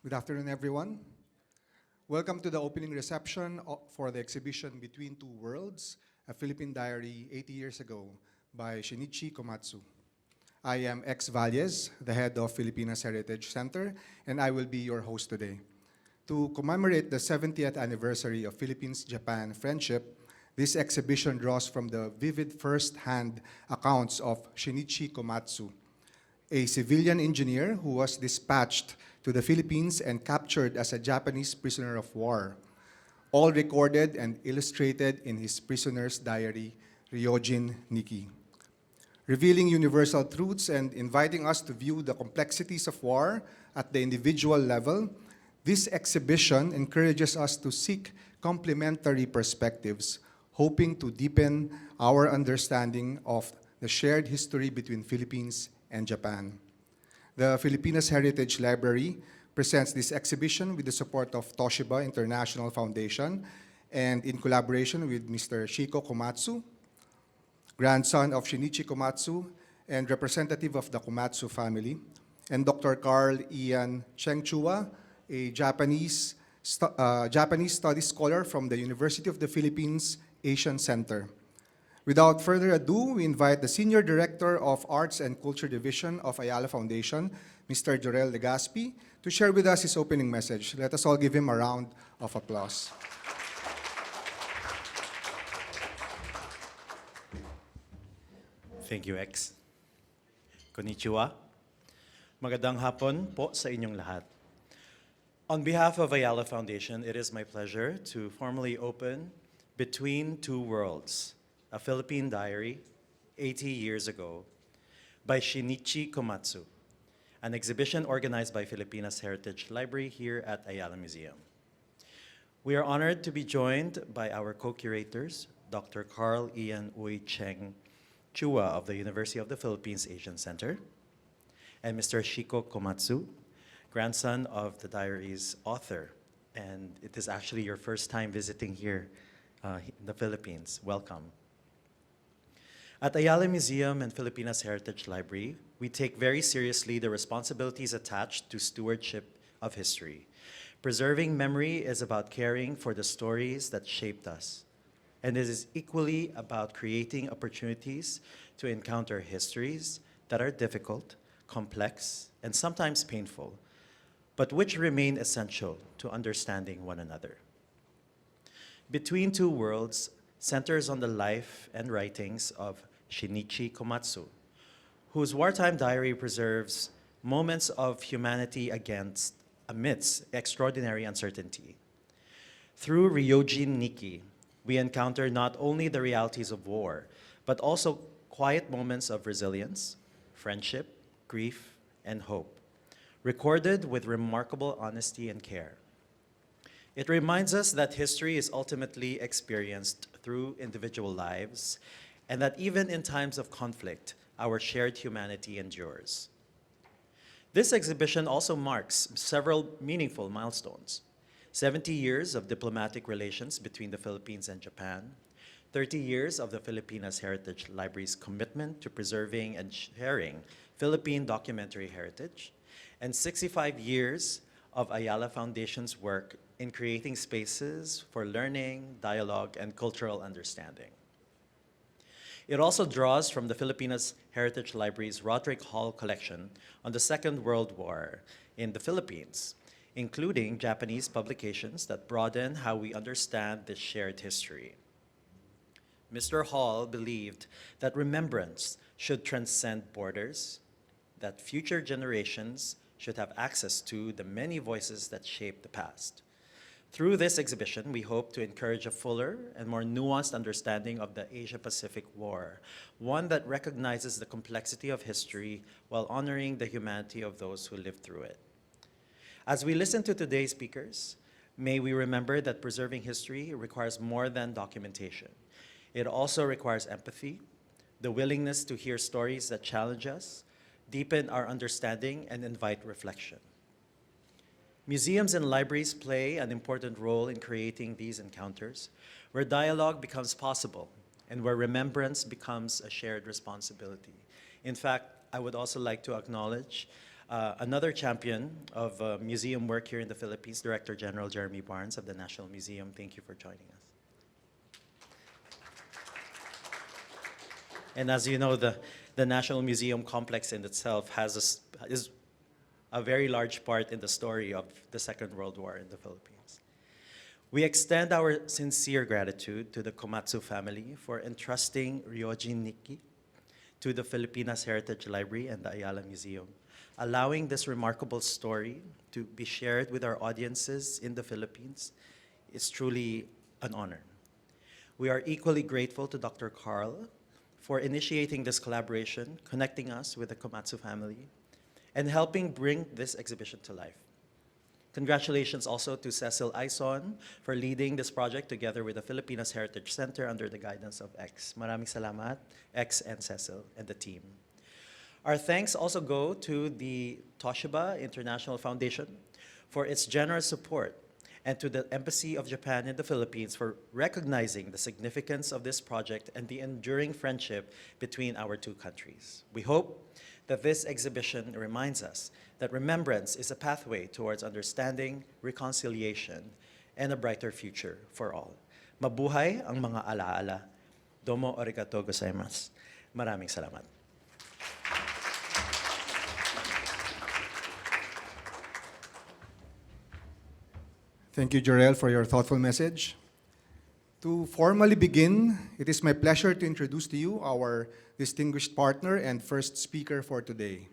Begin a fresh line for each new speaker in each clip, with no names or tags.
Good afternoon, everyone. Welcome to the opening reception for the exhibition Between Two Worlds, a Philippine Diary 80 Years Ago by Shinichi Komatsu. I am X Valles, the head of Filipinas Heritage Center, and I will be your host today. To commemorate the 70th anniversary of Philippines-Japan friendship, this exhibition draws from the vivid first-hand accounts of Shinichi Komatsu, a civilian engineer who was dispatched to the Philippines and captured as a Japanese prisoner of war, all recorded and illustrated in his prisoner's diary, Ryojin Nikki. Revealing universal truths and inviting us to view the complexities of war at the individual level, this exhibition encourages us to seek complementary perspectives, hoping to deepen our understanding of the shared history between Philippines and Japan. The Filipinas Heritage Library presents this exhibition with the support of Toshiba International Foundation and in collaboration with Mr. Shiko Komatsu, grandson of Shinichi Komatsu and representative of the Komatsu family, and Dr. Karl Ian Cheng Chua, a Japanese studies scholar from the University of the Philippines Asian Center. Without further ado, we invite the Senior Director of Arts and Culture Division of Ayala Foundation, Mr. Jorell Legaspi, to share with us his opening message. Let us all give him a round of applause.
Thank you, X. Konnichiwa. Magandang hapon po sa inyong lahat. On behalf of Ayala Foundation, it is my pleasure to formally open Between Two Worlds, a Philippine diary 80 years ago by Shinichi Komatsu, an exhibition organized by Filipinas Heritage Library here at Ayala Museum. We are honored to be joined by our co-curators, Dr. Karl Ian Cheng Chua of the University of the Philippines Asian Center, and Mr. Shiko Komatsu, grandson of the diary's author. And it is actually your first time visiting here in the Philippines. Welcome. At Ayala Museum and Filipinas Heritage Library, we take very seriously the responsibilities attached to stewardship of history. Preserving memory is about caring for the stories that shaped us, and it is equally about creating opportunities to encounter histories that are difficult, complex, and sometimes painful, but which remain essential to understanding one another. Between Two Worlds centers on the life and writings of Shinichi Komatsu, whose wartime diary preserves moments of humanity amidst extraordinary uncertainty. Through Ryojin Nikki, we encounter not only the realities of war, but also quiet moments of resilience, friendship, grief, and hope, recorded with remarkable honesty and care. It reminds us that history is ultimately experienced through individual lives, and that even in times of conflict, our shared humanity endures. This exhibition also marks several meaningful milestones: 70 years of diplomatic relations between the Philippines and Japan, 30 years of the Filipinas Heritage Library's commitment to preserving and sharing Philippine documentary heritage, and 65 years of Ayala Foundation's work in creating spaces for learning, dialogue, and cultural understanding. It also draws from the Filipinas Heritage Library's Roderick Hall collection on the Second World War in the Philippines, including Japanese publications that broaden how we understand this shared history. Mr. Hall believed that remembrance should transcend borders, that future generations should have access to the many voices that shape the past. Through this exhibition, we hope to encourage a fuller and more nuanced understanding of the Asia-Pacific War, one that recognizes the complexity of history while honoring the humanity of those who lived through it. As we listen to today's speakers, may we remember that preserving history requires more than documentation. It also requires empathy, the willingness to hear stories that challenge us, deepen our understanding, and invite reflection. Museums and libraries play an important role in creating these encounters, where dialogue becomes possible and where remembrance becomes a shared responsibility. In fact, I would also like to acknowledge Another champion of museum work here in the Philippines, Director General Jeremy Barnes of the National Museum. Thank you for joining us. And as you know, the National Museum complex in itself is a very large part in the story of the Second World War in the Philippines. We extend our sincere gratitude to the Komatsu family for entrusting Ryojin Nikki to the Filipinas Heritage Library and the Ayala Museum, allowing this remarkable story to be shared with our audiences in the Philippines is truly an honor. We are equally grateful to Dr. Karl for initiating this collaboration, connecting us with the Komatsu family, and helping bring this exhibition to life. Congratulations also to Cecil Aison for leading this project together with the Filipinas Heritage Center under the guidance of X. Maraming salamat, X and Cecil and the team. Our thanks also go to the Toshiba International Foundation for its generous support, and to the Embassy of Japan in the Philippines for recognizing the significance of this project and the enduring friendship between our two countries. We hope that this exhibition reminds us that remembrance is a pathway towards understanding, reconciliation, and a brighter future for all. Mabuhay ang mga alaala. Domo arigatou gozaimasu. Maraming salamat.
Thank you, Jorell, for your thoughtful message. To formally begin, it is my pleasure to introduce to you our distinguished partner and first speaker for today.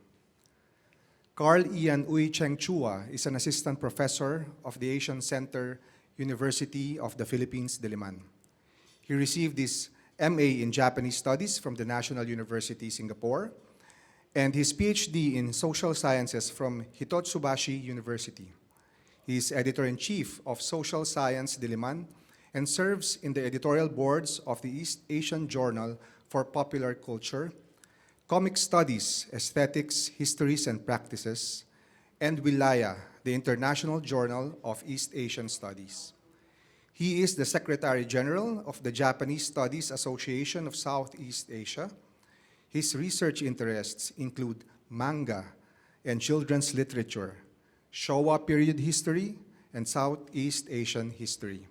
Karl Ian Cheng Chua is an assistant professor of the Asian Center, University of the Philippines, Diliman. He received his MA in Japanese Studies from the National University, Singapore, and his PhD in Social Sciences from Hitotsubashi University. He is editor-in-chief of Social Science Diliman and serves in the editorial boards of the East Asian Journal for Popular Culture, Comic Studies, Aesthetics, Histories and Practices, and WWII, the International Journal of East Asian Studies. He is the Secretary General of the Japanese Studies Association of Southeast Asia. His research interests include manga and children's literature, Showa period history, and Southeast Asian history.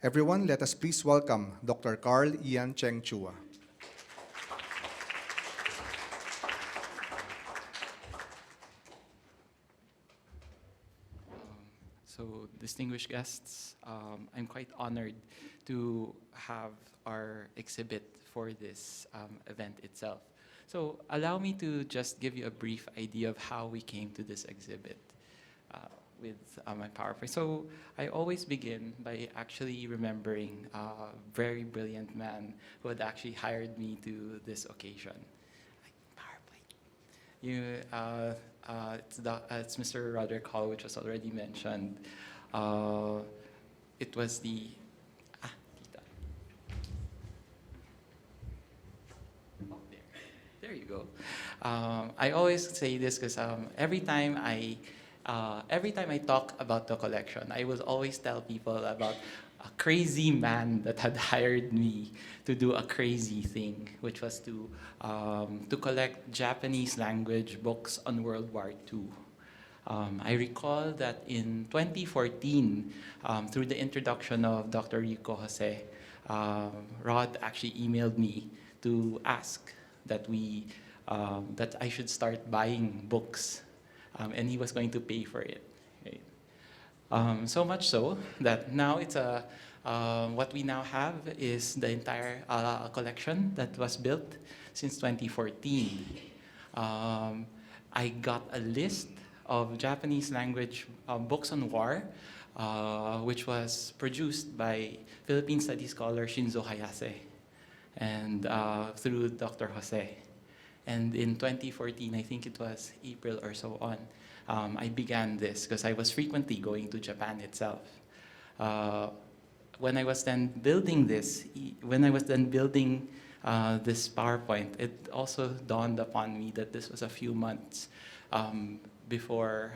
Everyone, let us please welcome Dr. Karl Ian Cheng Chua.
So, distinguished guests, I'm quite honored to have our exhibit for this event itself. So, allow me to just give you a brief idea of how we came to this exhibit with my PowerPoint. So, I always begin by actually remembering a very brilliant man who had actually hired me to this occasion. It's Mr. Roderick Hall, which was already mentioned. It was the there you go. I always say this because every time I talk about the collection, I will always tell people about a crazy man that had hired me to do a crazy thing, which was to collect Japanese language books on World War II. I recall that in 2014, through the introduction of Dr. Yuko Jose, Rod actually emailed me to ask that I should start buying books, and he was going to pay for it. Right? So much so that now it's what we now have is the entire collection that was built since 2014. I got a list of Japanese language books on war, which was produced by Philippine studies scholar Shinzo Hayase and through Dr. Jose. And in 2014, I think it was April or so on, I began this because I was frequently going to Japan itself. When I was then building this PowerPoint, it also dawned upon me that this was a few months before,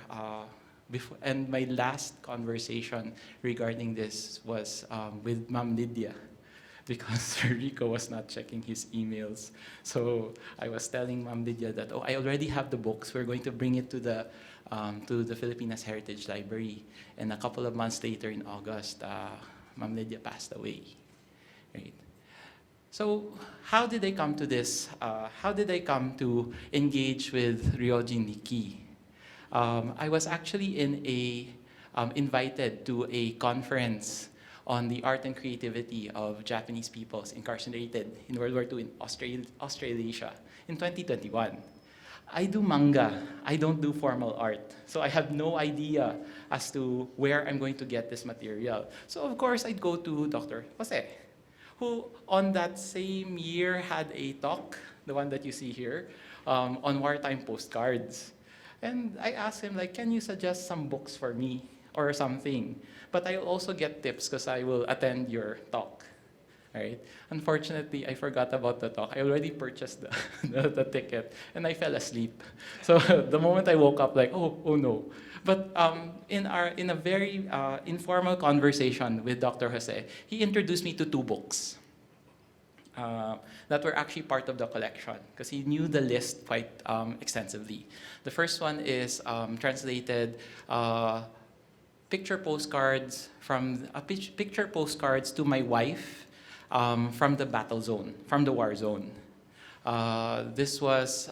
and my last conversation regarding this was with Ma'am Lydia, because Sir Rico was not checking his emails. So I was telling Ma'am Lydia that, oh, I already have the books. We're going to bring it to the Filipinas Heritage Library. And a couple of months later in August, Ma'am Lydia passed away. Right? So how did I come to this? How did I come to engage with Ryoji Nikki? I was actually invited to a conference on the art and creativity of Japanese peoples incarcerated in World War II in Australasia in 2021. I do manga. I don't do formal art. So I have no idea as to where I'm going to get this material. So of course, I'd go to Dr. Jose, who on that same year had a talk, the one that you see here, on wartime postcards. And I asked him, like, can you suggest some books for me or something? But I'll also get tips because I will attend your talk. Right? Unfortunately, I forgot about the talk. I already purchased the ticket, and I fell asleep. So the moment I woke up, like, oh no. But in a very informal conversation with Dr. Jose, he introduced me to two books that were actually part of the collection because he knew the list quite extensively. The first one is translated picture postcards to my wife from the battle zone, from the war zone. This was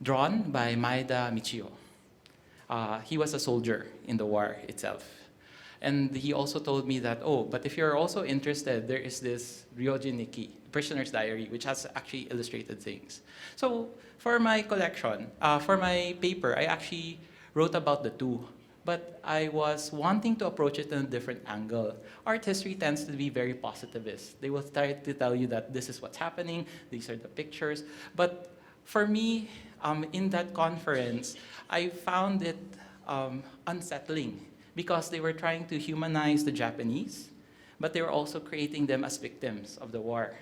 drawn by Maeda Michio. He was a soldier in the war itself. And he also told me that, oh, but if you're also interested, there is this Ryoji Nikki, Prisoner's Diary, which has actually illustrated things. So for my collection, for my paper, I actually wrote about the two. But I was wanting to approach it in a different angle. Art history tends to be very positivist. They will try to tell you that this is what's happening, these are the pictures. But for me, in that conference, I found it unsettling because they were trying to humanize the Japanese, but they were also creating them as victims of the war.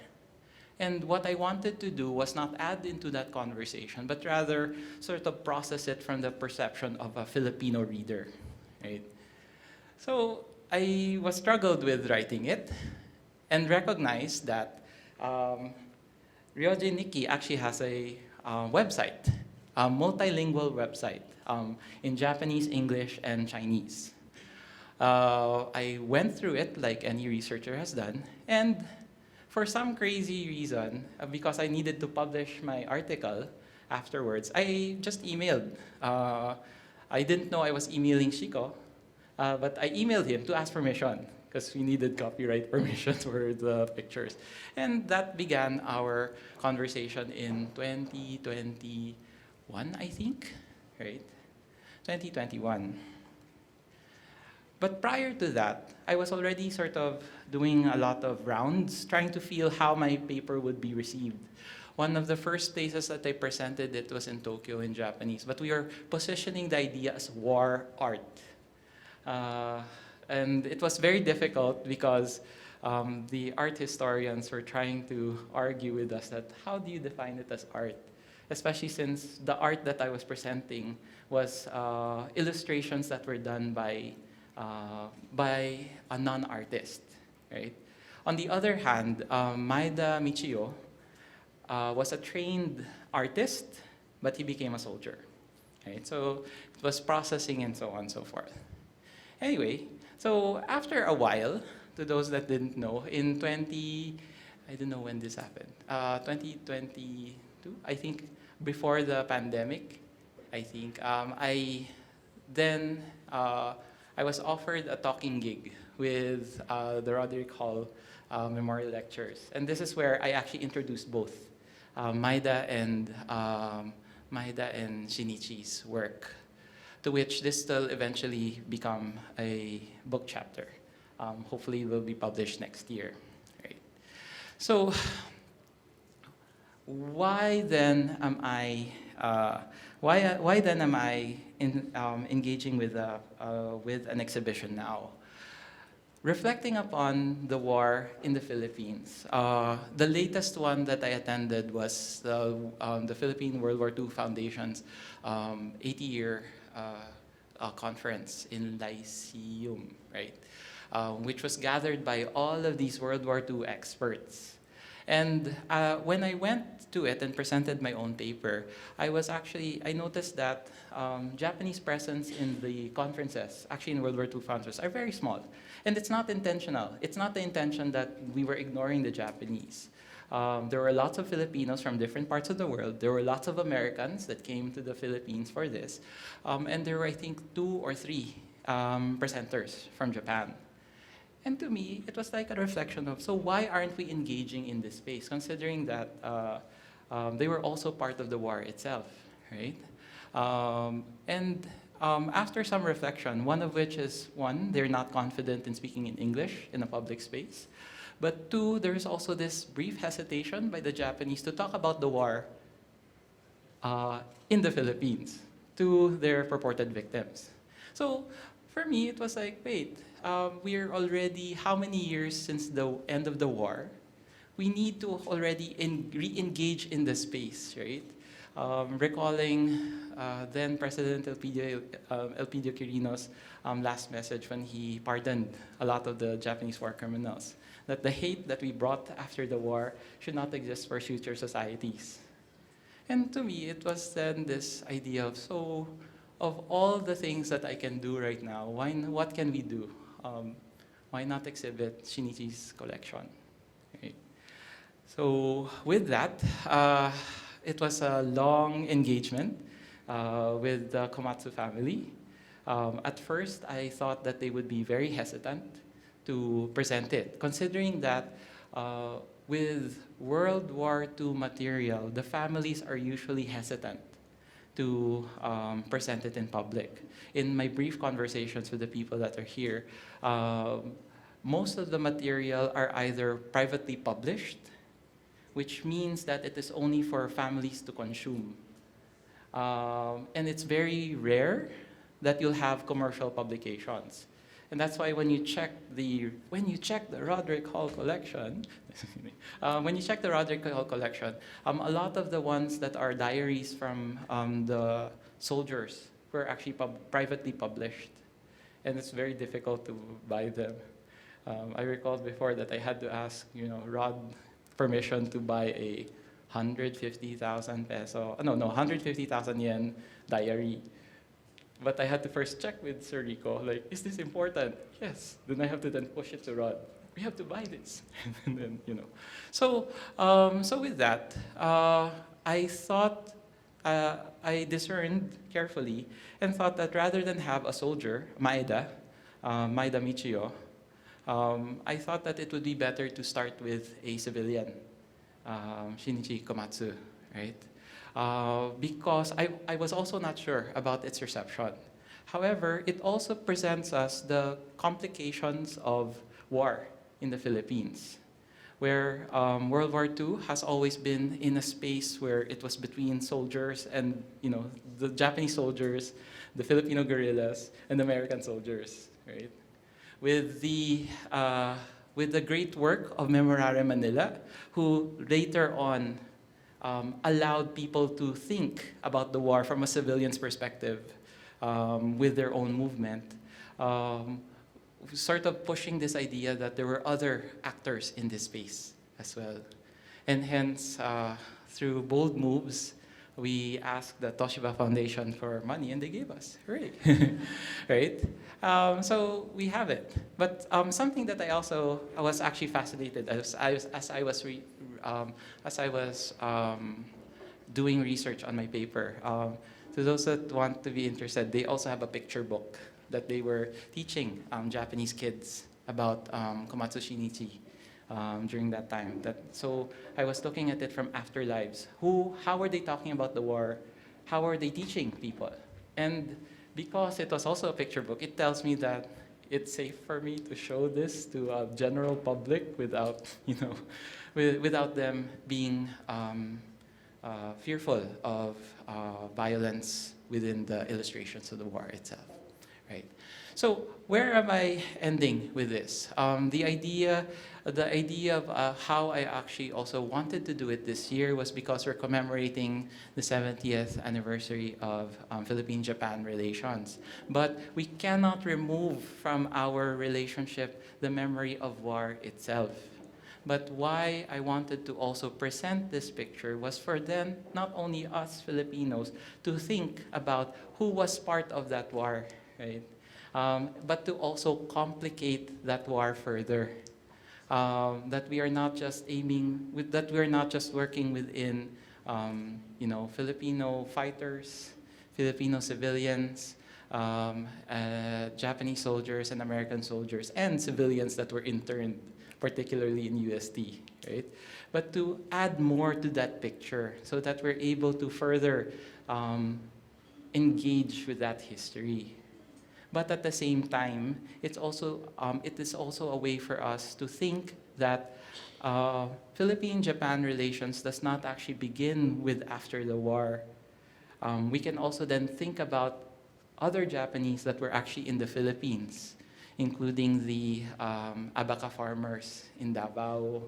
And what I wanted to do was not add into that conversation, but rather sort of process it from the perception of a Filipino reader, right? So I was struggled with writing it and recognized that Ryoji Nikki actually has a website, a multilingual website in Japanese, English, and Chinese. I went through it like any researcher has done, and for some crazy reason, because I needed to publish my article afterwards, I just emailed. I didn't know I was emailing Shiko, but I emailed him to ask permission because we needed copyright permission for the pictures. And that began our conversation in 2021, I think, right? 2021. But prior to that, I was already sort of doing a lot of rounds, trying to feel how my paper would be received. One of the first places that I presented it was in Tokyo in Japanese, but we were positioning the idea as war art. And it was very difficult because the art historians were trying to argue with us that how do you define it as art? Especially since the art that I was presenting was illustrations that were done by a non-artist, right? On the other hand, Maeda Michio was a trained artist, but he became a soldier, right? So it was processing and so on and so forth. Anyway, so after a while, to those that didn't know, in I don't know when this happened, 2022, I think, before the pandemic, I think, I was offered a talking gig with the Roderick Hall Memorial Lectures. And this is where I actually introduced both Maeda and Shinichi's work, to which this will eventually become a book chapter. Hopefully it will be published next year. Right? So why then am I engaging with an exhibition now? Reflecting upon the war in the Philippines, the latest one that I attended was the Philippine World War II Foundation's 80-year conference in Lyceum, right? which was gathered by all of these World War II experts. And when I went to it and presented my own paper, I noticed that Japanese presence in the conferences, actually in World War II conferences, are very small. And it's not intentional. It's not the intention that we were ignoring the Japanese. There were lots of Filipinos from different parts of the world. There were lots of Americans that came to the Philippines for this. And there were, I think, 2 or 3 presenters from Japan. And to me, it was like a reflection of, so why aren't we engaging in this space, considering that they were also part of the war itself, right? After some reflection, one of which is, 1, they're not confident in speaking in English in a public space. But 2, there's also this brief hesitation by the Japanese to talk about the war in the Philippines to their purported victims. So for me, it was like, wait, we're already how many years since the end of the war? We need to already re-engage in the space, right? Recalling then President Elpidio Quirino's last message when he pardoned a lot of the Japanese war criminals, that the hate that we brought after the war should not exist for future societies. And to me, it was then this idea of, so of all the things that I can do right now, what can we do? Why not exhibit Shinichi's collection? Right? So with that, it was a long engagement with the Komatsu family. At first, I thought that they would be very hesitant to present it, considering that with World War II material, the families are usually hesitant to present it in public. In my brief conversations with the people that are here, most of the material are either privately published, which means that it is only for families to consume. And it's very rare that you'll have commercial publications. And that's why when you check the Roderick Hall collection, a lot of the ones that are diaries from the soldiers were actually privately published. And it's very difficult to buy them. I recalled before that I had to ask, Rod permission to buy a 150,000 yen diary. But I had to first check with Sir Rico, like, is this important? Yes. Then I have to then push it to Rod. We have to buy this. And then, So with that, I thought, I discerned carefully and thought that rather than have a soldier, Maeda Michio, I thought that it would be better to start with a civilian, Shinichi Komatsu, right? Because I was also not sure about its reception. However, it also presents us the complications of war in the Philippines, where World War II has always been in a space where it was between soldiers and the Japanese soldiers, the Filipino guerrillas, and the American soldiers, right? With the great work of Memorare Manila, who later on allowed people to think about the war from a civilian's perspective with their own movement, sort of pushing this idea that there were other actors in this space as well. And hence, through bold moves, we asked the Toshiba Foundation for money, and they gave us. Hooray! Right? So we have it. But something that I was actually fascinated as I was doing research on my paper. To those that want to be interested, they also have a picture book that they were teaching Japanese kids about Komatsu Shinichi during that time. So I was looking at it from afterlives. How were they talking about the war? How are they teaching people? And because it was also a picture book, it tells me that it's safe for me to show this to a general public without, without them being fearful of violence within the illustrations of the war itself. right? So where am I ending with this? The idea of how I actually also wanted to do it this year was because we're commemorating the 70th anniversary of Philippine-Japan relations. But we cannot remove from our relationship the memory of war itself. But why I wanted to also present this picture was for then, not only us Filipinos, to think about who was part of that war, right? But to also complicate that war further. That we are not just that we are not just working within, Filipino fighters, Filipino civilians, Japanese soldiers and American soldiers, and civilians that were interned, particularly in UST, right? But to add more to that picture so that we're able to further engage with that history. But at the same time, it is also a way for us to think that Philippine-Japan relations does not actually begin with after the war. We can also then think about other Japanese that were actually in the Philippines, including the abaca farmers in Davao,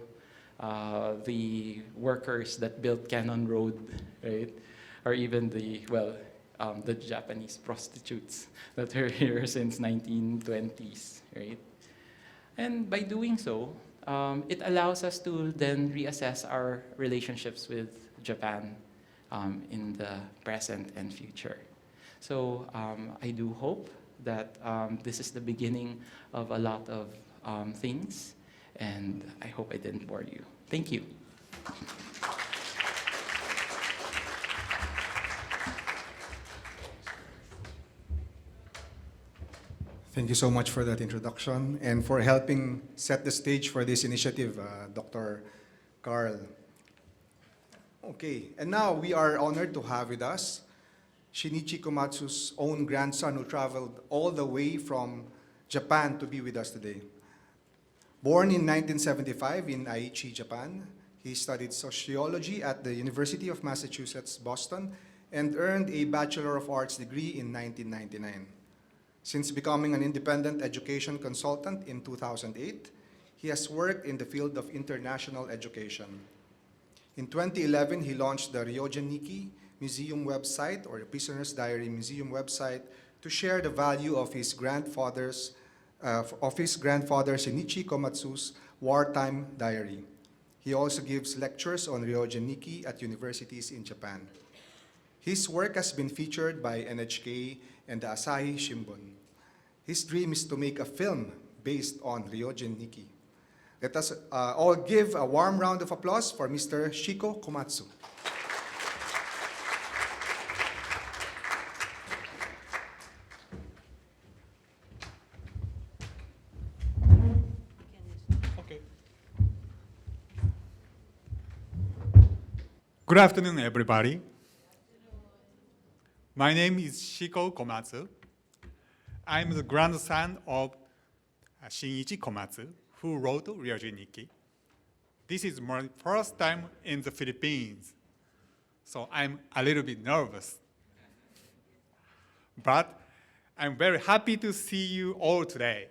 the workers that built Cannon Road, right? Or even the Japanese prostitutes that are here since 1920s, right? And by doing so, it allows us to then reassess our relationships with Japan in the present and future. So I do hope that this is the beginning of a lot of things, and I hope I didn't bore you. Thank you.
Thank you so much for that introduction and for helping set the stage for this initiative, Dr. Karl. Okay, and now we are honored to have with us Shinichi Komatsu's own grandson who traveled all the way from Japan to be with us today. Born in 1975 in Aichi, Japan, he studied sociology at the University of Massachusetts, Boston, and earned a Bachelor of Arts degree in 1999. Since becoming an independent education consultant in 2008, he has worked in the field of international education. In 2011, he launched the Ryogen Nikki Museum website, or the Prisoner's Diary Museum website, to share the value of his grandfather Shinichi Komatsu's wartime diary. He also gives lectures on Ryogen Nikki at universities in Japan. His work has been featured by NHK and the Asahi Shimbun. His dream is to make a film based on Ryogen Nikki. Let us all give a warm round of applause for Mr. Shiko Komatsu.
Okay. Good afternoon, everybody. My name is Shiko Komatsu. I'm the grandson of Shinichi Komatsu, who wrote Ryogen Nikki. This is my first time in the Philippines, so I'm a little bit nervous. But I'm very happy to see you all today.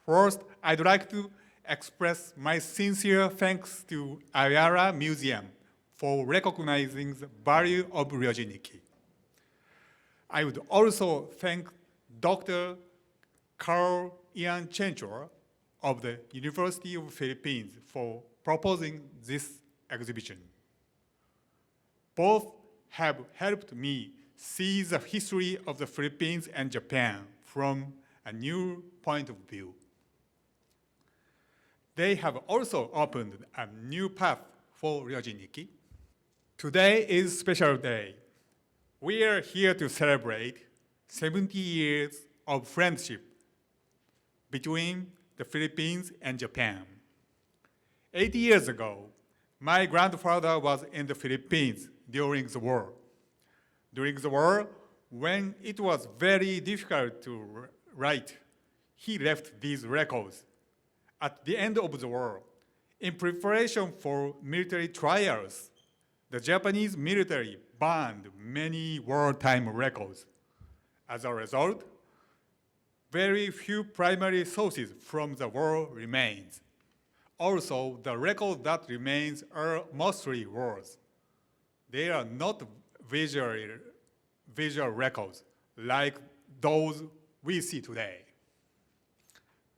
First, I'd like to express my sincere thanks to Ayala Museum for recognizing the value of Ryogen Nikki. I would also thank Dr. Karl Ian Cheng Chua of the University of the Philippines for proposing this exhibition. Both have helped me see the history of the Philippines and Japan from a new point of view. They have also opened a new path for Ryogen Nikki. Today is a special day. We are here to celebrate 70 years of friendship between the Philippines and Japan. 80 years ago, my grandfather was in the Philippines during the war. During the war, when it was very difficult to write, he left these records. At the end of the war, in preparation for military trials, the Japanese military banned many wartime records. As a result, very few primary sources from the war remains. Also, the records that remains are mostly words. They are not visual records like those we see today.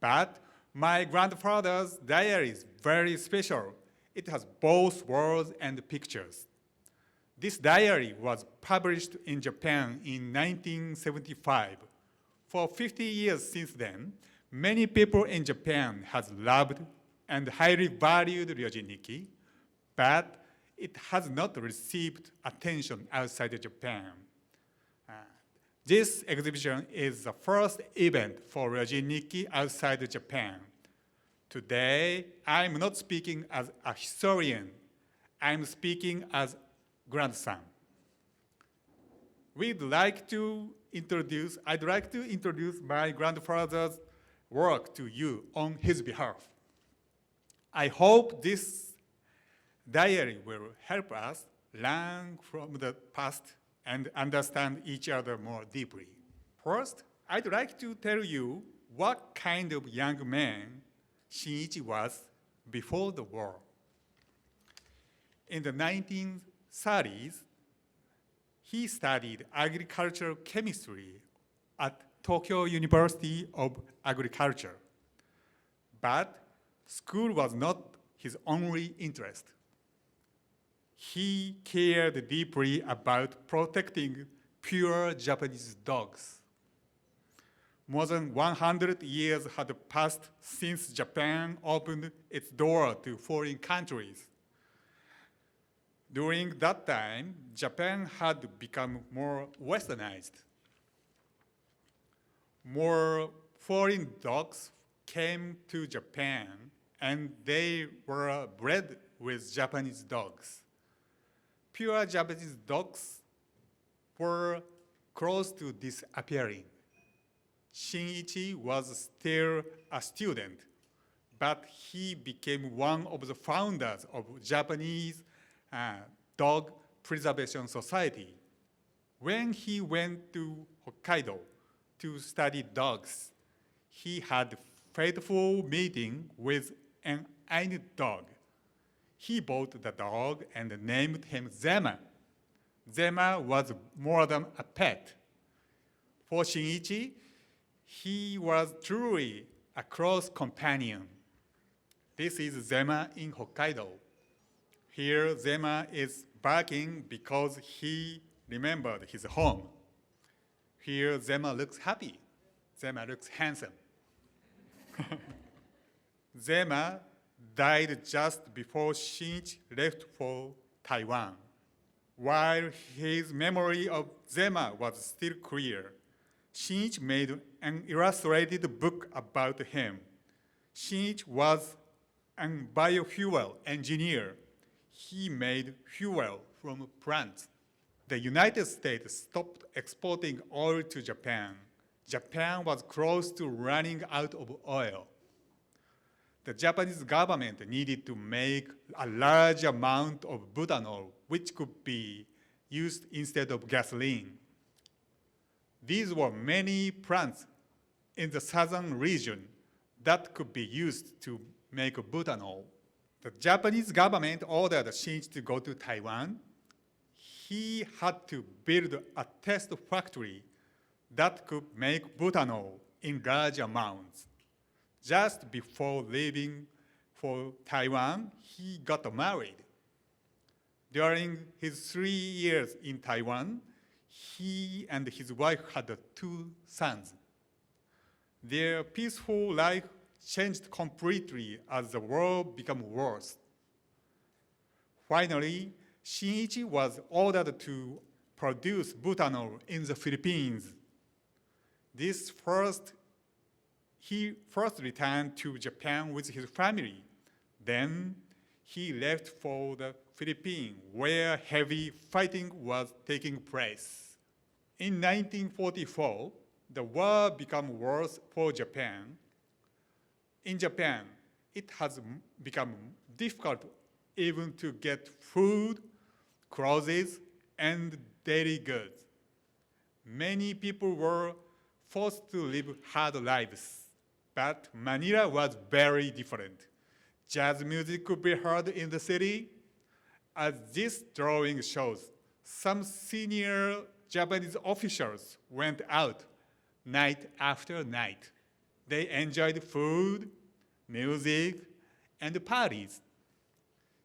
But my grandfather's diary is very special. It has both words and pictures. This diary was published in Japan in 1975. For 50 years since then, many people in Japan has loved and highly valued Ryojin Nikki, but it has not received attention outside of Japan. This exhibition is the first event for Ryojin Nikki outside of Japan. Today, I'm not speaking as a historian. I'm speaking as grandson. I'd like to introduce my grandfather's work to you on his behalf. I hope this diary will help us learn from the past and understand each other more deeply. First, I'd like to tell you what kind of young man Shinichi was before the war. In the 1930s, he studied agricultural chemistry at Tokyo University of Agriculture. But school was not his only interest. He cared deeply about protecting pure Japanese dogs. More than 100 years had passed since Japan opened its door to foreign countries. During that time, Japan had become more westernized. More foreign dogs came to Japan, and they were bred with Japanese dogs. Pure Japanese dogs were close to disappearing. Shinichi was still a student, but he became one of the founders of Japanese Dog Preservation Society. When he went to Hokkaido to study dogs, he had a fateful meeting with an Ainu dog. He bought the dog and named him Zema. Zema was more than a pet. For Shinichi, he was truly a close companion. This is Zema in Hokkaido. Here, Zema is barking because he remembered his home. Here, Zema looks happy. Zema looks handsome. Zema died just before Shinichi left for Taiwan. While his memory of Zema was still clear, Shinichi made an illustrated book about him. Shinichi was a biofuel engineer. He made fuel from plants. The United States stopped exporting oil to Japan. Japan was close to running out of oil. The Japanese government needed to make a large amount of butanol, which could be used instead of gasoline. These were many plants in the southern region that could be used to make butanol. The Japanese government ordered Shinichi to go to Taiwan. He had to build a test factory that could make butanol in large amounts. Just before leaving for Taiwan, he got married. During his 3 years in Taiwan, he and his wife had 2 sons. Their peaceful life changed completely as the world became worse. Finally, Shinichi was ordered to produce butanol in the Philippines. He first returned to Japan with his family. Then he left for the Philippines, where heavy fighting was taking place. In 1944, the war became worse for Japan. In Japan, it has become difficult even to get food, clothes, and daily goods. Many people were forced to live hard lives, but Manila was very different. Jazz music could be heard in the city. As this drawing shows, some senior Japanese officials went out night after night. They enjoyed food, music, and parties.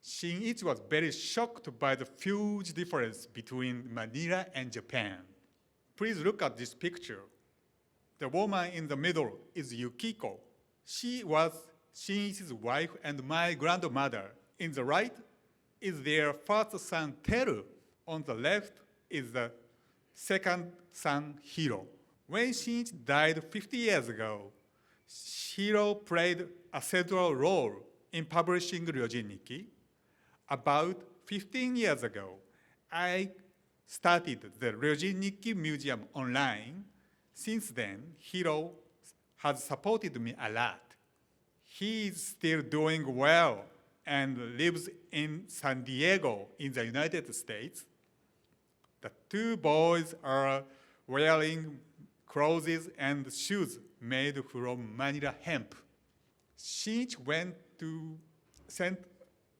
Shinichi was very shocked by the huge difference between Manila and Japan. Please look at this picture. The woman in the middle is Yukiko. She was Shinichi's wife and my grandmother. In the right is their first son, Teru. On the left is the second son, Hiro. When Shinichi died 50 years ago, Hiro played a central role in publishing Ryojin Nikki. About 15 years ago, I started the Ryojin Nikki Museum online. Since then, Hiro has supported me a lot. He is still doing well and lives in San Diego in the United States. The two boys are wearing clothes and shoes made from Manila hemp. Shinichi went to send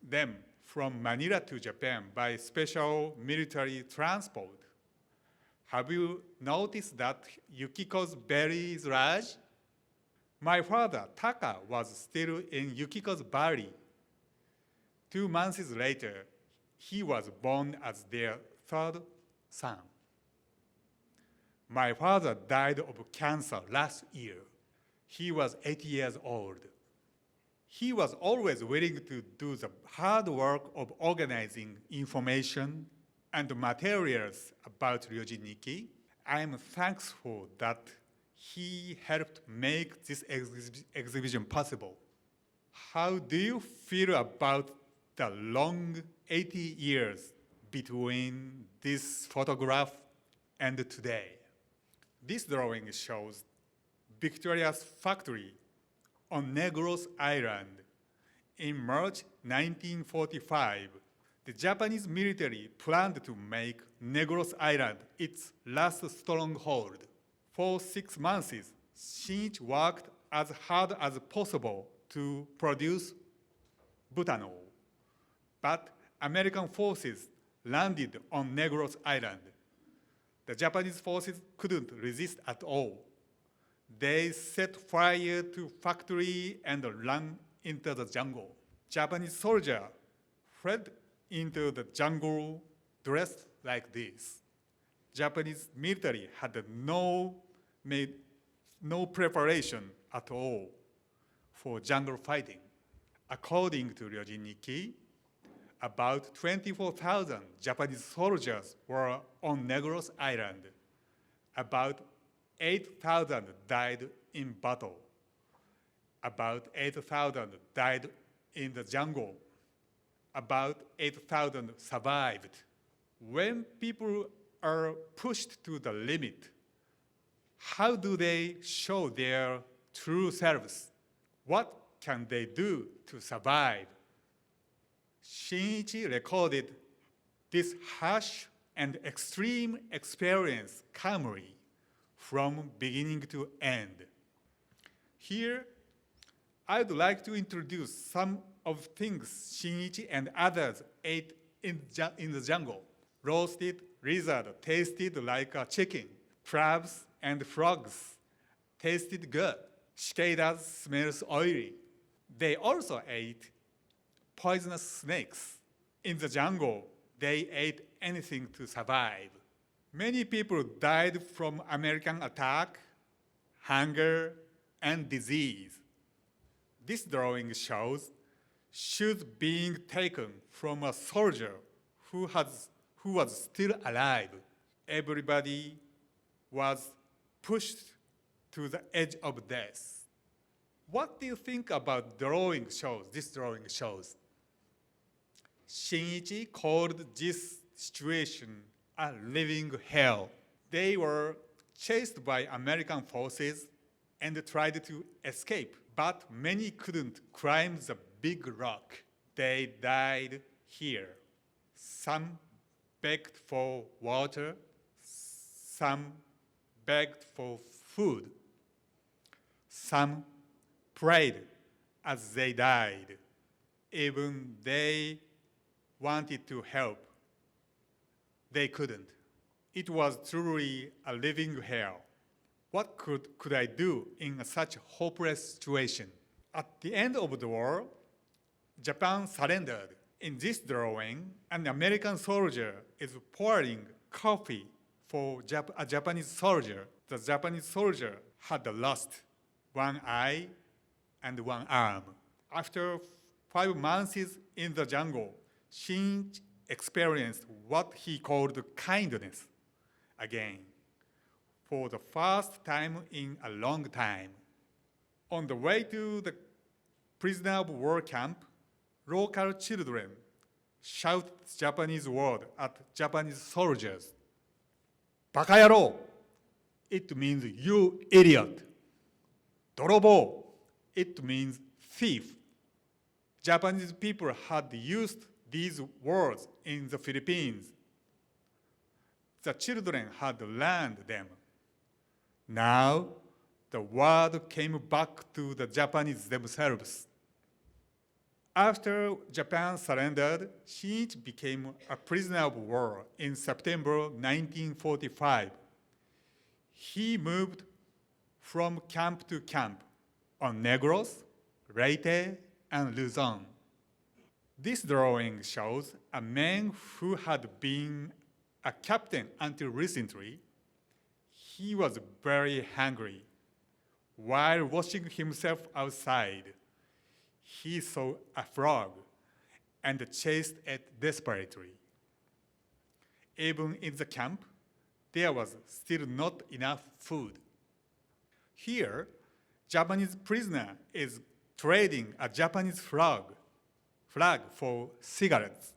them from Manila to Japan by special military transport. Have you noticed that Yukiko's belly is large? My father, Taka, was still in Yukiko's belly. 2 months later, he was born as their third son. My father died of cancer last year. He was 80 years old. He was always willing to do the hard work of organizing information and materials about Ryojin Nikki. I am thankful that he helped make this exhibition possible. How do you feel about the long 80 years between this photograph and today? This drawing shows Victoria's factory on Negros Island. In March 1945, the Japanese military planned to make Negros Island its last stronghold. For 6 months, Shinichi worked as hard as possible to produce butanol. But American forces landed on Negros Island. The Japanese forces couldn't resist at all. They set fire to factory and ran into the jungle. Japanese soldiers fled into the jungle dressed like this. Japanese military had made no preparation at all for jungle fighting. According to Ryojin Nikki, about 24,000 Japanese soldiers were on Negros Island. About 8,000 died in battle. About 8,000 died in the jungle. About 8,000 survived. When people are pushed to the limit, how do they show their true selves? What can they do to survive? Shinichi recorded this harsh and extreme experience calmly from beginning to end. Here, I'd like to introduce some of things Shinichi and others ate in the jungle. Roasted lizard tasted like a chicken. Crabs and frogs tasted good. Cicadas smells oily. They also ate poisonous snakes. In the jungle, they ate anything to survive. Many people died from American attack, hunger, and disease. This drawing shows shoes being taken from a soldier who was still alive. Everybody was pushed to the edge of death. What do you think about this drawing shows? Shinichi called this situation a living hell. They were chased by American forces and tried to escape, but many couldn't climb the big rock. They died here. Some begged for water, some begged for food. Some prayed as they died. Even they wanted to help. They couldn't. It was truly a living hell. What could I do in such a hopeless situation? At the end of the war, Japan surrendered. In this drawing, an American soldier is pouring coffee for a Japanese soldier. The Japanese soldier had lost one eye and one arm. After 5 months in the jungle, Shin experienced what he called kindness again, for the first time in a long time. On the way to the prisoner of war camp, local children shout Japanese word at Japanese soldiers. Bakayaro! It means you idiot. Dorobo! It means thief. Japanese people had used these words in the Philippines. The children had learned them. Now, the word came back to the Japanese themselves. After Japan surrendered, Shinichi became a prisoner of war in September 1945. He moved from camp to camp on Negros, Leyte, and Luzon. This drawing shows a man who had been a captain until recently. He was very hungry. While washing himself outside, he saw a frog and chased it desperately. Even in the camp, there was still not enough food. Here, Japanese prisoner is trading a Japanese flag for cigarettes.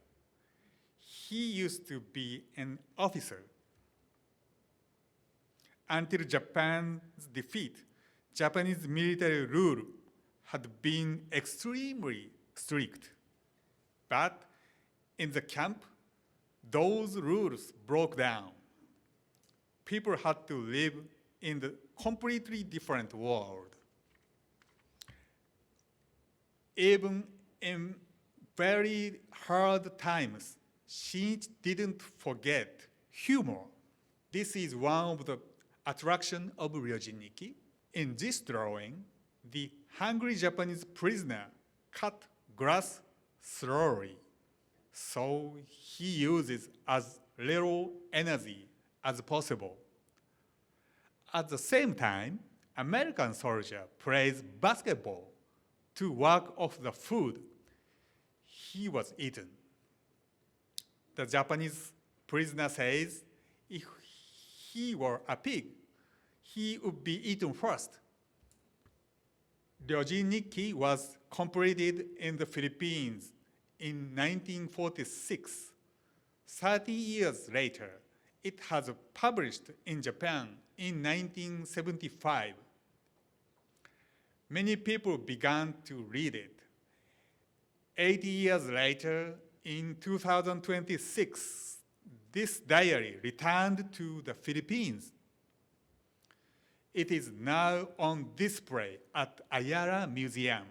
He used to be an officer. Until Japan's defeat, Japanese military rule had been extremely strict. But in the camp, those rules broke down. People had to live in the completely different world. Even in very hard times, Shinichi didn't forget humor. This is one of the attractions of Ryojin-Nikki. In this drawing, the hungry Japanese prisoner cut grass slowly, so he uses as little energy as possible. At the same time, American soldier plays basketball to work off the food he was eaten. The Japanese prisoner says if he were a pig, he would be eaten first. Ryojin-Nikki was completed in the Philippines in 1946. 30 years later, it has published in Japan in 1975. Many people began to read it. 80 years later, in 2026, this diary returned to the Philippines. It is now on display at Ayala Museum.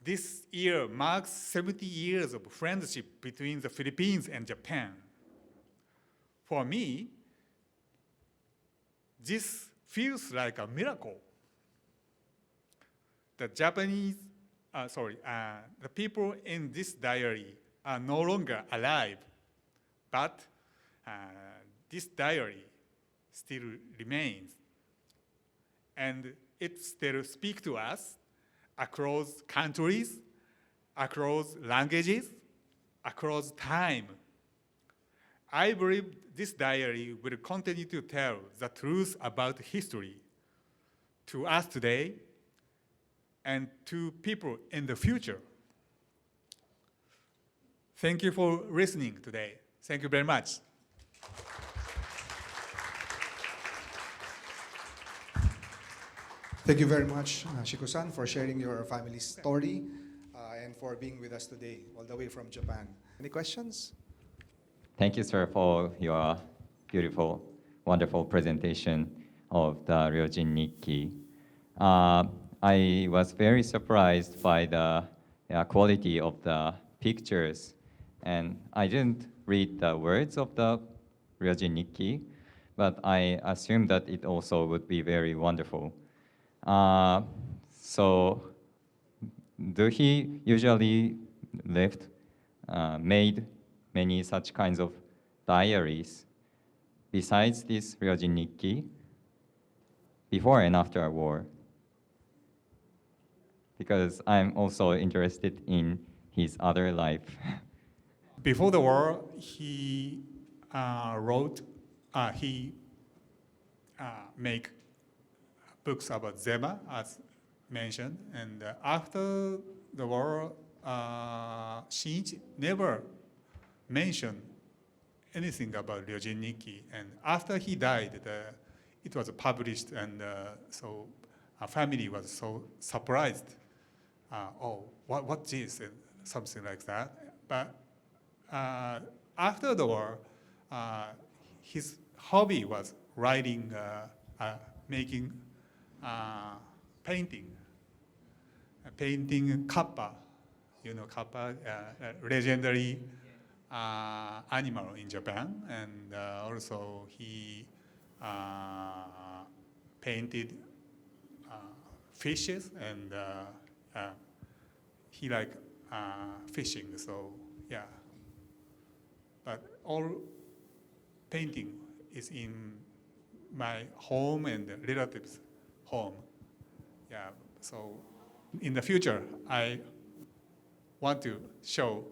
This year marks 70 years of friendship between the Philippines and Japan. For me, this feels like a miracle. The the people in this diary are no longer alive, but this diary still remains. And it still speaks to us across countries, across languages, across time. I believe this diary will continue to tell the truth about history to us today and to people in the future. Thank you for listening today. Thank you very much.
Thank you very much, Shiko-san, for sharing your family's story and for being with us today, all the way from Japan. Any questions?
Thank you, sir, for your beautiful wonderful presentation of the Ryojin Nikki. I was very surprised by the quality of the pictures, and I didn't read the words of the Ryojin Nikki, but I assume that it also would be very wonderful. So, do he usually made many such kinds of diaries besides this Ryojin Nikki before and after a war? Because I'm also interested in his other life.
Before the war, he make books about Zema, as mentioned, and after the war, Shinichi never mentioned anything about Ryojin Nikki, and after he died, it was published, and so our family was so surprised. Oh, what's this? And something like that. But after the war, his hobby was writing, making painting kappa, kappa, legendary animal in Japan, and also he painted fishes, and he liked fishing, so yeah. But all painting is in my home and the relatives' home. Yeah, so in the future, I want to show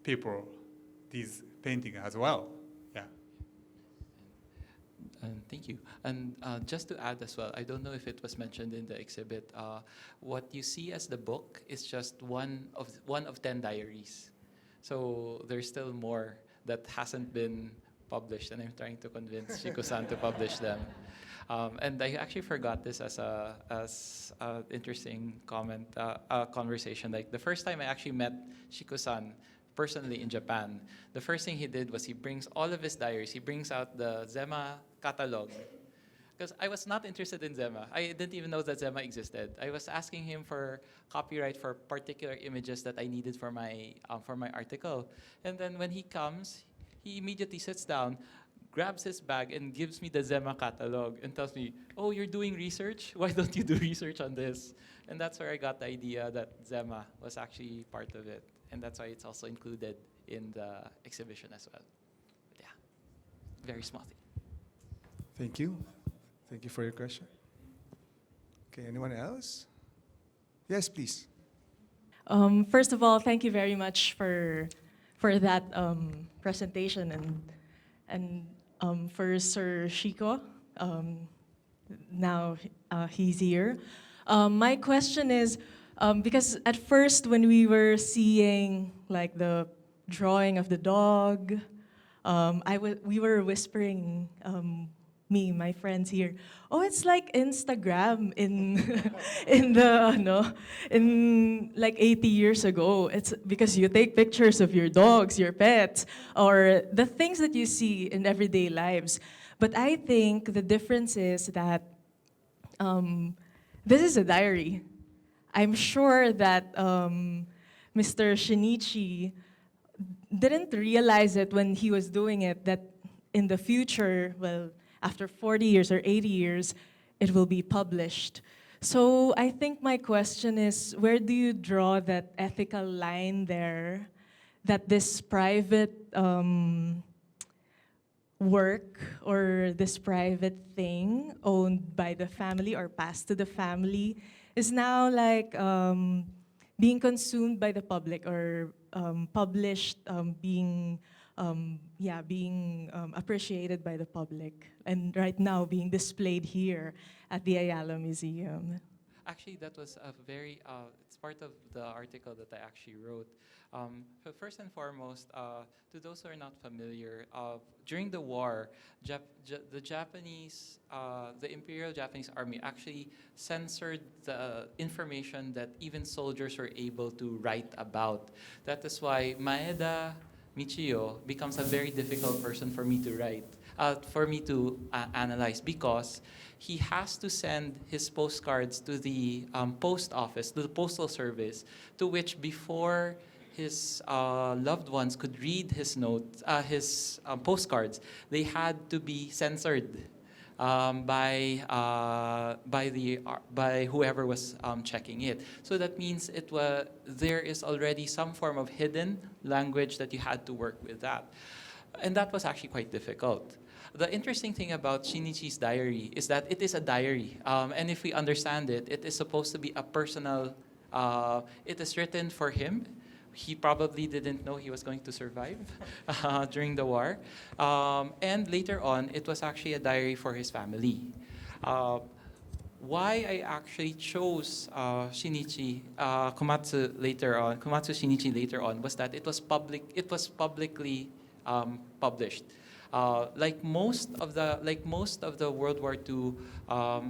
people these paintings as well. Yeah.
Thank you. And just to add as well, I don't know if it was mentioned in the exhibit. What you see as the book is just one of 10 diaries. So there's still more that hasn't been published, and I'm trying to convince Shiko-san to publish them. And I actually forgot this as a interesting conversation. Like the first time I actually met Shiko-san personally in Japan, the first thing he did was he brings all of his diaries. He brings out the Zema catalog. Because I was not interested in Zema. I didn't even know that Zema existed. I was asking him for copyright for particular images that I needed for my article. And then when he comes, he immediately sits down, grabs his bag, and gives me the Zema catalog and tells me, "Oh, you're doing research? Why don't you do research on this?" And that's where I got the idea that Zema was actually part of it. And that's why it's also included in the exhibition as well. But yeah, very small thing.
Thank you. Thank you for your question. Okay, anyone else? Yes, please.
First of all, thank you very much for that presentation, and for Sir Shiko. Now he's here. My question is, because at first when we were seeing like the drawing of the dog, we were whispering, my friends here, oh, it's like Instagram in in like 80 years ago. It's because you take pictures of your dogs, your pets, or the things that you see in everyday lives. But I think the difference is that this is a diary. I'm sure that Mr. Shinichi didn't realize it when he was doing it, that in the future, well, after 40 years or 80 years, it will be published. So I think my question is, where do you draw that ethical line there, that this private work or this private thing owned by the family or passed to the family is now like being consumed by the public, or published, being appreciated by the public, and right now being displayed here at the Ayala Museum?
Actually, that was a very, it's part of the article that I actually wrote. But first and foremost, to those who are not familiar, during the war, the Japanese, the Imperial Japanese Army actually censored the information that even soldiers were able to write about. That is why Maeda Michio becomes a very difficult person for me to write for me to analyze, because he has to send his postcards to the post office, to the postal service, to which before his loved ones could read his notes, his postcards, they had to be censored by whoever was checking it. So that means there is already some form of hidden language that you had to work with that, and that was actually quite difficult. The interesting thing about Shinichi's diary is that it is a diary, and if we understand it, it is supposed to be a personal. It is written for him. He probably didn't know he was going to survive during the war. And later on, it was actually a diary for his family. Why I actually chose Shinichi Komatsu Shinichi later on was that it was publicly published. Like most of the World War II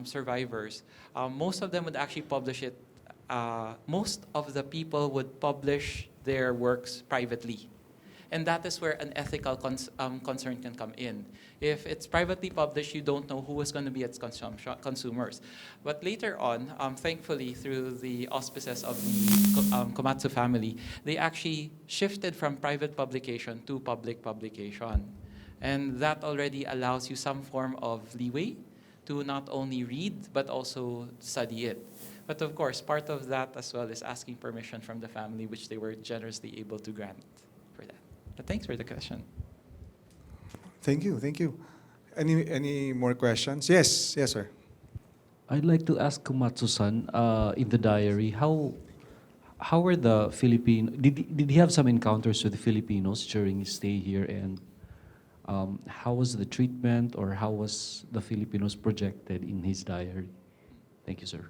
survivors, most of them would actually publish it. Most of the people would publish their works privately. And that is where an ethical concern can come in. If it's privately published, you don't know who is going to be its consumers. But later on, thankfully, through the auspices of the Komatsu family, they actually shifted from private publication to public publication. And that already allows you some form of leeway to not only read, but also study it. But of course, part of that as well is asking permission from the family, which they were generously able to grant for that. But thanks for the question.
Thank you, thank you. Any more questions? Yes, yes, sir.
I'd like to ask Komatsu-san, in the diary, how were the Filipino, did he have some encounters with the Filipinos during his stay here, and how was the treatment, or how was the Filipinos projected in his diary? Thank you, sir.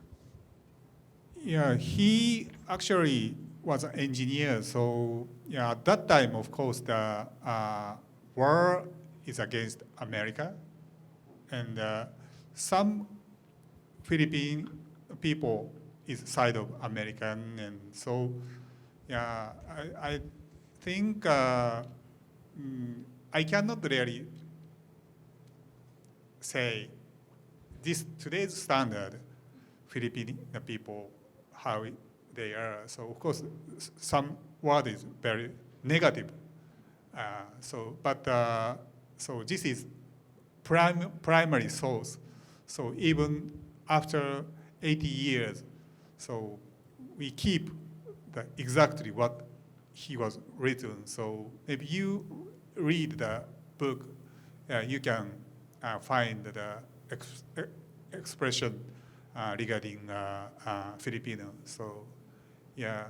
Yeah, he actually was an engineer. So yeah, at that time, of course, the war is against America, and some Philippine people is side of American, and so yeah, I think I cannot really say this today's standard Philippine people how they are. So of course, some word is very negative. So this is primary source. So even after 80 years, so we keep exactly what he was written. So if you read the book, you can find the expression regarding Filipino. So, yeah.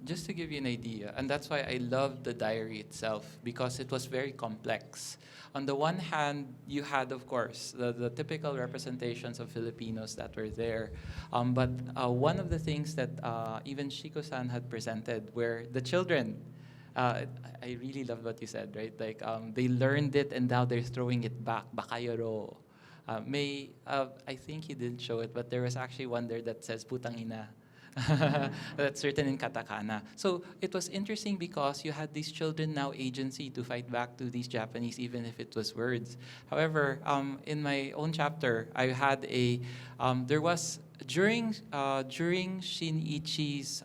Just to give you an idea, and that's why I loved the diary itself, because it was very complex. On the one hand, you had, of course, the typical representations of Filipinos that were there. But one of the things that even Shiko-san had presented were the children. I really love what you said, right? Like, they learned it and now they're throwing it back. Bakayoro. I think he didn't show it, but there was actually one there that says putang ina. That's written in katakana. So it was interesting because you had these children now agency to fight back to these Japanese, even if it was words. However, in my own chapter, I had there was during Shinichi's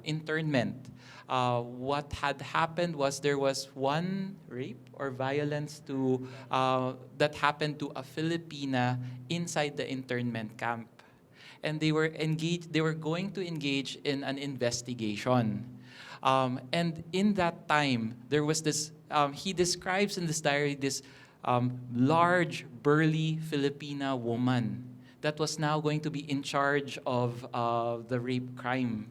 internment. What had happened was there was one rape or violence that happened to a Filipina inside the internment camp. And they were going to engage in an investigation. And in that time, there was this, he describes in this diary this large, burly Filipina woman that was now going to be in charge of the rape crime.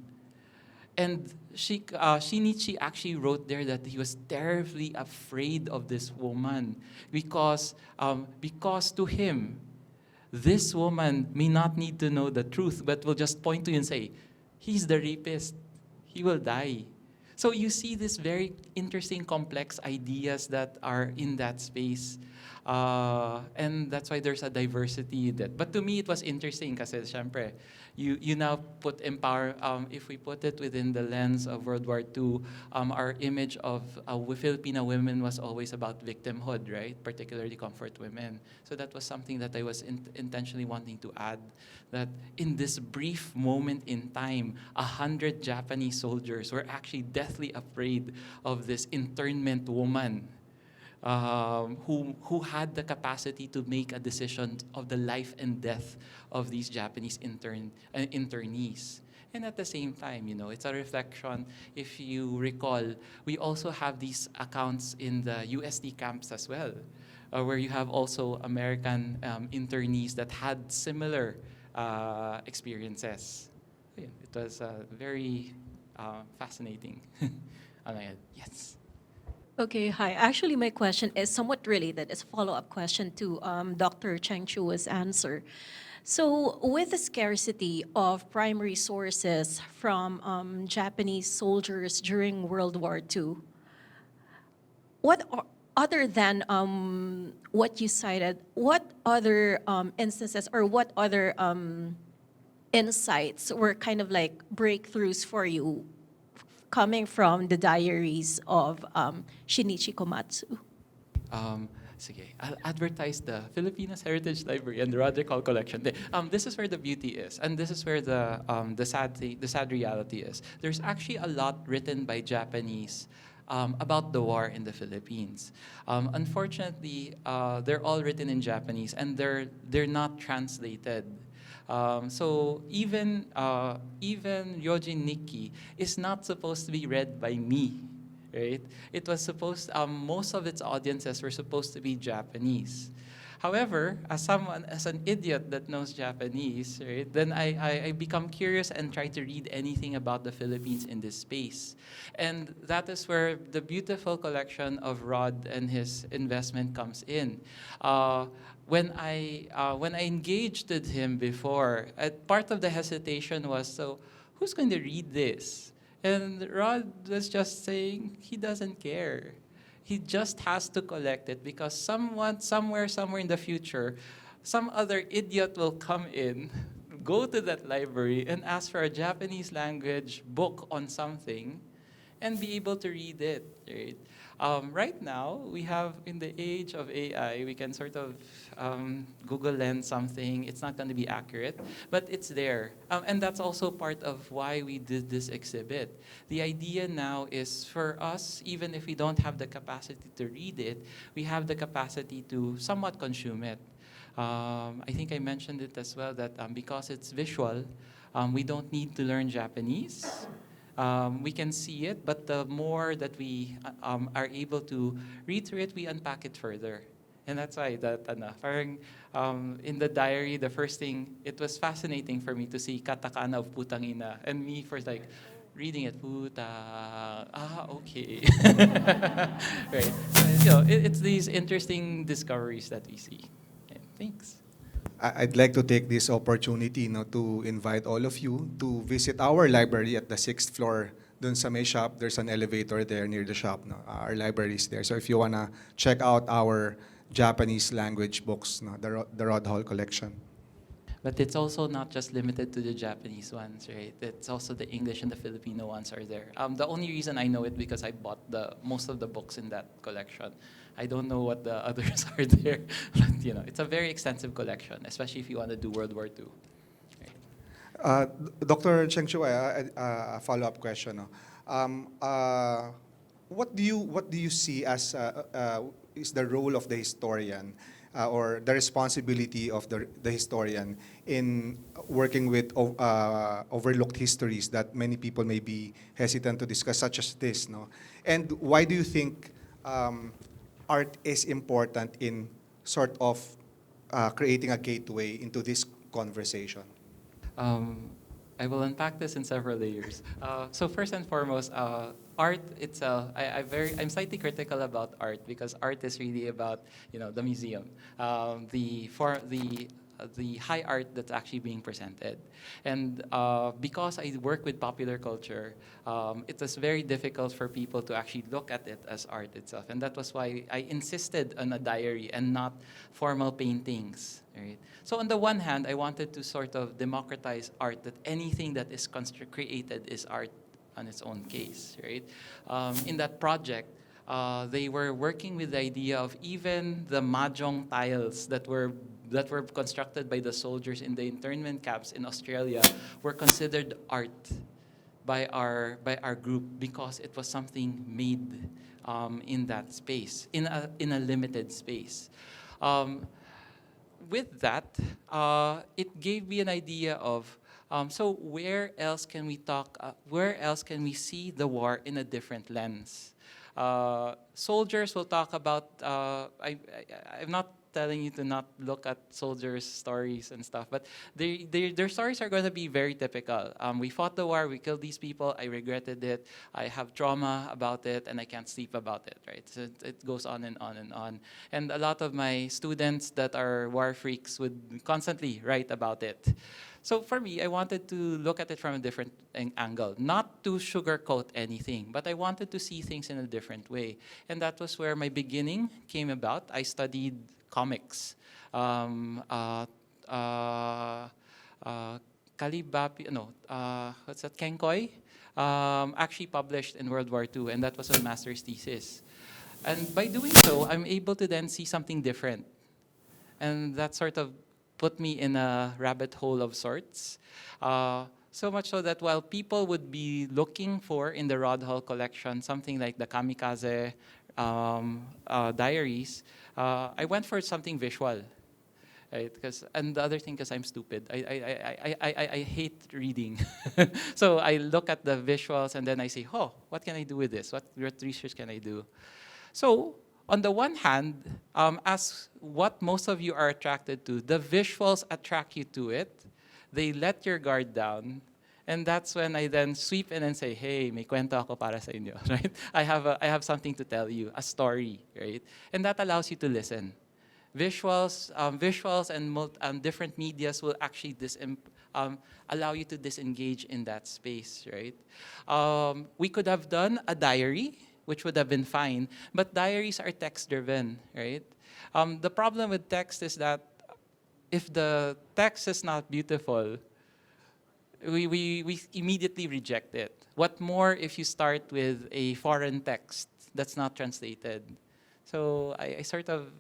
And Shinichi actually wrote there that he was terribly afraid of this woman because to him, this woman may not need to know the truth, but will just point to you and say, he's the rapist, he will die. So you see these very interesting, complex ideas that are in that space. And that's why there's a diversity that. But to me, it was interesting kasi syempre, you now put empower. If we put it within the lens of World War II, our image of Filipino women was always about victimhood, right? Particularly comfort women. So that was something that I was intentionally wanting to add. That in this brief moment in time, 100 Japanese soldiers were actually deathly afraid of this internment woman who had the capacity to make a decision of the life and death of these Japanese internees. And at the same time, it's a reflection. If you recall, we also have these accounts in the USD camps as well, where you have also American internees that had similar experiences. It was very fascinating. Yes.
Okay, hi. Actually, my question is somewhat related. It's a follow-up question to Dr. Cheng Chua's answer. So, with the scarcity of primary sources from Japanese soldiers during World War II, other than what you cited, what other instances or what other insights were kind of like breakthroughs for you coming from the diaries of Shinichi Komatsu?
Sige, I'll advertise the Filipinas Heritage Library and the Roderick collection. This is where the beauty is, and this is where the sad reality is. There's actually a lot written by Japanese about the war in the Philippines. Unfortunately, they're all written in Japanese, and they're not translated. So even Ryojin Nikki is not supposed to be read by me, right? It was supposed most of its audiences were supposed to be Japanese. However, as an idiot that knows Japanese, right, then I become curious and try to read anything about the Philippines in this space. And that is where the beautiful collection of Rod and his investment comes in. When I engaged with him before, part of the hestation was, so who's going to read this? And Rod was just saying he doesn't care. He just has to collect it because somewhere in the future, some other idiot will come in, go to that library and ask for a Japanese language book on something and be able to read it, right? Right now, we have, in the age of AI, we can sort of Google Lens something. It's not going to be accurate, but it's there. And that's also part of why we did this exhibit. The idea now is for us, even if we don't have the capacity to read it, we have the capacity to somewhat consume it. I think I mentioned it as well that because it's visual, we don't need to learn Japanese. We can see it, but the more that we are able to read through it, we unpack it further. And that's why parang, in the diary, the first thing, it was fascinating for me to see katakana of putang ina. And me first like, reading it, puta, okay. Right. It's these interesting discoveries that we see. Yeah, thanks.
I'd like to take this opportunity to invite all of you to visit our library at the 6th floor. Dun sa may shop, there's an elevator there near the shop. Our library is there. So if you wanna check out our Japanese language books, the Rod Hall collection.
But it's also not just limited to the Japanese ones, right? It's also the English and the Filipino ones are there. The only reason I know it because I bought most of the books in that collection. I don't know what the others are there, but it's a very extensive collection, especially if you want to do World War II. Right.
Dr. Cheng Chua, a follow-up question. What do you see as is the role of the historian or the responsibility of the historian in working with overlooked histories that many people may be hesitant to discuss, such as this? And why do you think art is important in sort of creating a gateway into this conversation?
I will unpack this in several layers. So first and foremost, art itself, I'm slightly critical about art because art is really about the museum. The the high art that's actually being presented. And because I work with popular culture, it was very difficult for people to actually look at it as art itself. And that was why I insisted on a diary and not formal paintings. Right? So on the one hand, I wanted to sort of democratize art, that anything that is created is art on its own case. Right? In that project, they were working with the idea of even the mahjong tiles that were constructed by the soldiers in the internment camps in Australia were considered art by our group, because it was something made in that space, in a limited space. With that, it gave me an idea of, so where else can we talk? Where else can we see the war in a different lens? Soldiers will talk about. I'm not telling you to not look at soldiers' stories and stuff, but their stories are going to be very typical. We fought the war, we killed these people, I regretted it, I have trauma about it, and I can't sleep about it, right? So it goes on and on and on. And a lot of my students that are war freaks would constantly write about it. So for me, I wanted to look at it from a different angle, not to sugarcoat anything, but I wanted to see things in a different way. And that was where my beginning came about. I studied comics. Kalibapi, no, what's that, Kenkoi? Actually published in World War II, and that was a master's thesis. And by doing so, I'm able to then see something different. And that sort of put me in a rabbit hole of sorts. So much so that while people would be looking for in the Rod Hall collection something like the Kamikaze diaries, I went for something visual. Right? And the other thing, because I'm stupid, I hate reading. So I look at the visuals and then I say, oh, what can I do with this? What research can I do? So on the one hand, as what most of you are attracted to, the visuals attract you to it. They let your guard down. And that's when I then sweep in and say, hey, may kwento ako para sa inyo, right? I have something to tell you, a story, right? And that allows you to listen. Visuals and different medias will actually allow you to disengage in that space, right? We could have done a diary, which would have been fine, but diaries are text-driven, right? The problem with text is that if the text is not beautiful, we immediately reject it. What more if you start with a foreign text that's not translated? So I sort of,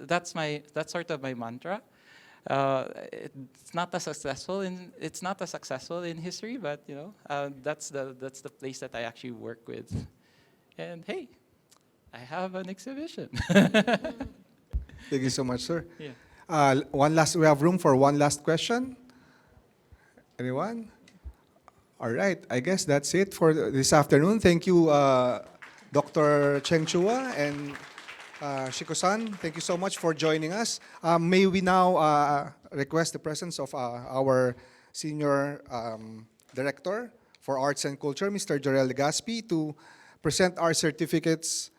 that's sort of my mantra. It's not as successful in history, but you know, that's the place that I actually work with. And hey, I have an exhibition.
Thank you so much, sir.
Yeah.
We have room for one last question. Anyone? All right, I guess that's it for this afternoon. Thank you, Dr. Cheng Chua and Shiko-san. Thank you so much for joining us. May we now request the presence of our Senior Director for Arts and Culture, Mr. Jorell Legaspi, to present our certificates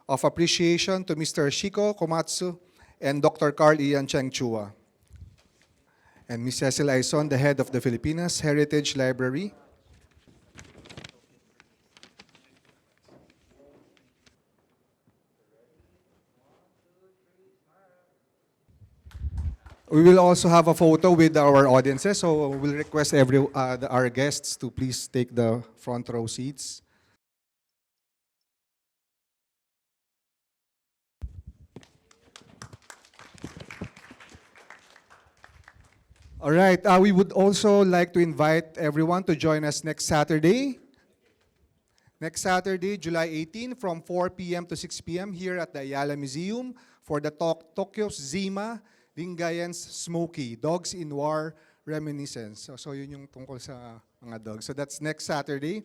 of appreciation to Mr. Shiko Komatsu and Dr. Karl Ian Cheng Chua. And Ms. Cecil Aison, the head of the Filipinas Heritage Library. We will also have a photo with our audiences, so we'll request our guests to please take the front row seats. All right, we would also like to invite everyone to join us next Saturday. Next Saturday, July 18, from 4 p.m. to 6 p.m. here at the Ayala Museum for the Tokyo's Zima, Lingayen's Smoky, Dogs in War Reminiscence. So yun yung tungkol sa mga dogs. So that's next Saturday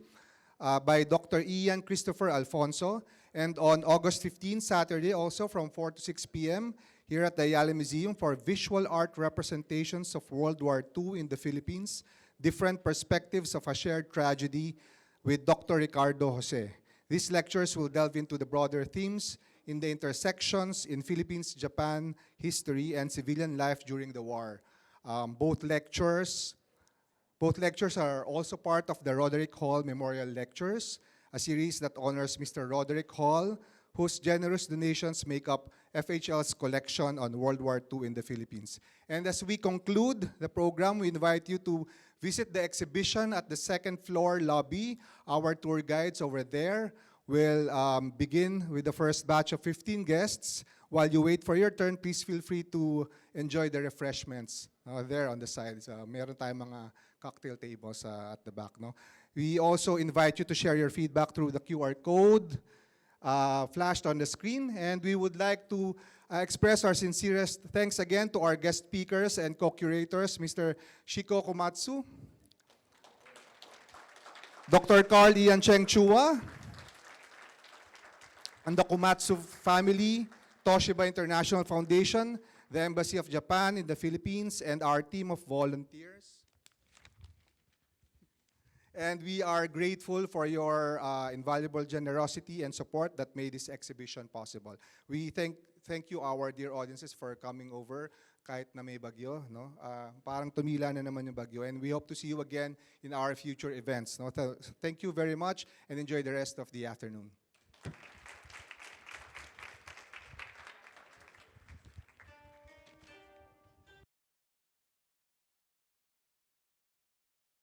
by Dr. Ian Christopher Alfonso. And on August 15, Saturday, also from 4 to 6 p.m., here at the Ayala Museum for visual art representations of World War II in the Philippines, different perspectives of a shared tragedy with Dr. Ricardo Jose. These lectures will delve into the broader themes in the intersections in Philippines-Japan history and civilian life during the war. Both lectures are also part of the Roderick Hall Memorial Lectures, a series that honors Mr. Roderick Hall, whose generous donations make up FHL's collection on World War II in the Philippines. And as we conclude the program, we invite you to visit the exhibition at the second floor lobby. Our tour guides over there will begin with the first batch of 15 guests. While you wait for your turn, please feel free to enjoy the refreshments there on the side. Meron tayong mga cocktail tables at the back. No? We also invite you to share your feedback through the QR code flashed on the screen. And we would like to express our sincerest thanks again to our guest speakers and co-curators, Mr. Shiko Komatsu, Dr. Karl Ian Cheng Chua, and the Komatsu family, Toshiba International Foundation, the Embassy of Japan in the Philippines, and our team of volunteers. And we are grateful for your invaluable generosity and support that made this exhibition possible. We thank you, our dear audiences, for coming over kahit na may bagyo. No? Parang tumila na naman yung bagyo. And we hope to see you again in our future events. No? Thank you very much and enjoy the rest of the afternoon.